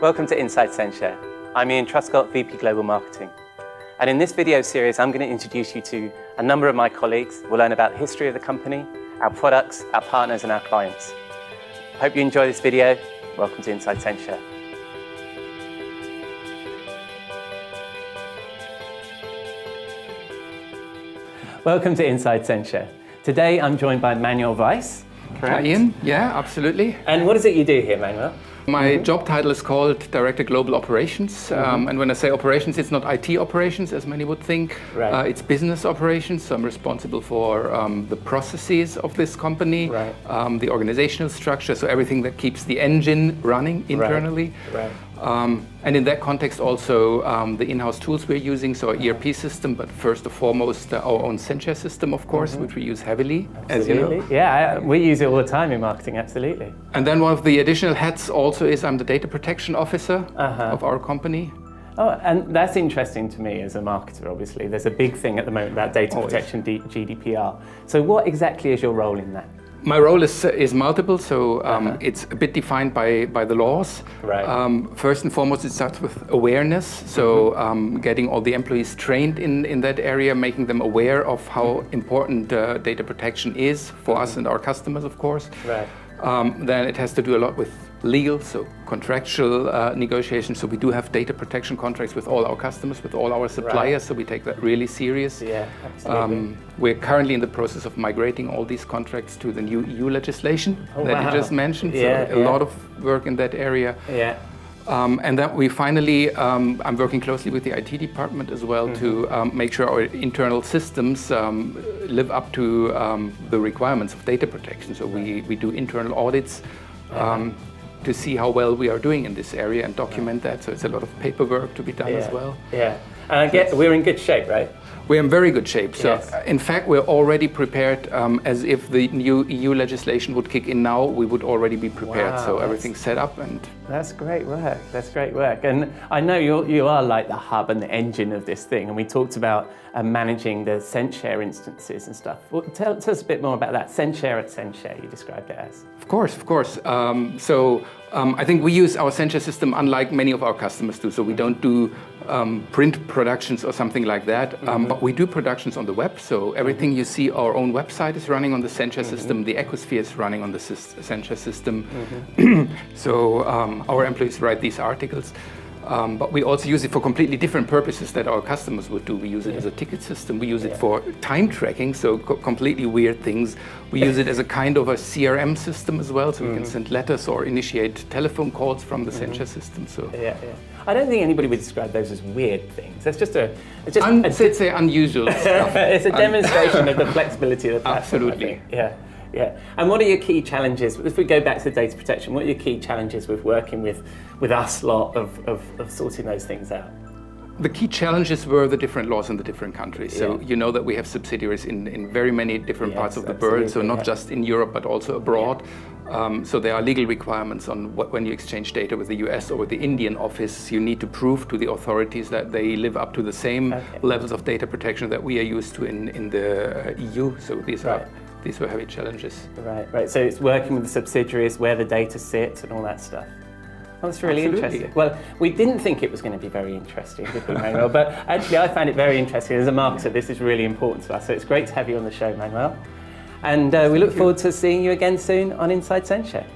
Welcome to Inside Censhare. I'm Ian Truscott, VP Global Marketing. And in this video series, I'm going to introduce you to a number of my colleagues. We'll learn about the history of the company, our products, our partners, and our clients. Hope you enjoy this video. Welcome to Inside Censhare. Welcome to Inside Censhare. Today, I'm joined by Manuel Weiss. Correct. Hi, Ian. Yeah, absolutely. And what is it you do here, Manuel? My job title is called Director Global Operations. And when I say operations, it's not IT operations, as many would think. Right. It's business operations. So I'm responsible for the processes of this company, Right. The organizational structure, so everything that keeps the engine running internally. Right. And in that context also the in-house tools we're using, so our ERP system, but first and foremost our own Censhare system, of course, which we use heavily, as you know. Yeah, we use it all the time in marketing, absolutely. And then one of the additional hats also is I'm the data protection officer of our company. Oh, and that's interesting to me as a marketer, obviously. There's a big thing at the moment about data protection, GDPR. So what exactly is your role in that? My role is multiple, so it's a bit defined by the laws. Right. First and foremost, it starts with awareness, so getting all the employees trained in that area, making them aware of how important data protection is for us and our customers, of course. Right. Then it has to do a lot with legal, so contractual negotiations. So we do have data protection contracts with all our customers, with all our suppliers, so we take that really serious. Yeah, absolutely. We're currently in the process of migrating all these contracts to the new EU legislation that you just mentioned. Yeah, so a lot of work in that area. Yeah. And then we finally, I'm working closely with the IT department as well to make sure our internal systems live up to the requirements of data protection. So we do internal audits to see how well we are doing in this area and document that. So it's a lot of paperwork to be done as well. Yeah, and I guess we're in good shape, right? We're in very good shape. So Yes. in fact, we're already prepared as if the new EU legislation would kick in now, we would already be prepared. Wow, so everything's set up and That's great work. That's great work. And I know you are like the hub and the engine of this thing. And we talked about managing the Censhare instances and stuff. Well, tell us a bit more about that. Censhare at Censhare, you described it as. Of course. I think we use our Censhare system unlike many of our customers do. So we don't do print productions or something like that, but we do productions on the web. So everything you see, our own website is running on the Censhare system. The Ecosphere is running on the Censhare system. So our employees write these articles. But we also use it for completely different purposes that our customers would do. We use it as a ticket system. We use it for time tracking, so completely weird things. We use it as a kind of a CRM system as well, so we can send letters or initiate telephone calls from the Censhare system. So Yeah. I don't think anybody would describe those as weird things. It's just I'd say unusual stuff. It's a demonstration of the flexibility of the platform. Absolutely. I think. Yeah. And what are your key challenges? If we go back to data protection, what are your key challenges with working with us lot of sorting those things out? The key challenges were the different laws in the different countries. So you know that we have subsidiaries in very many different parts of the world, so not just in Europe, but also abroad. So there are legal requirements on when you exchange data with the US or with the Indian office, you need to prove to the authorities that they live up to the same levels of data protection that we are used to in the EU. So these were heavy challenges. Right. So it's working with the subsidiaries, where the data sits and all that stuff. Well, that's really interesting. Well, we didn't think it was going to be very interesting, did we, Manuel? But actually, I found it very interesting. As a marketer, this is really important to us. So it's great to have you on the show, Manuel. And we look forward to seeing you again soon on Inside Censhare.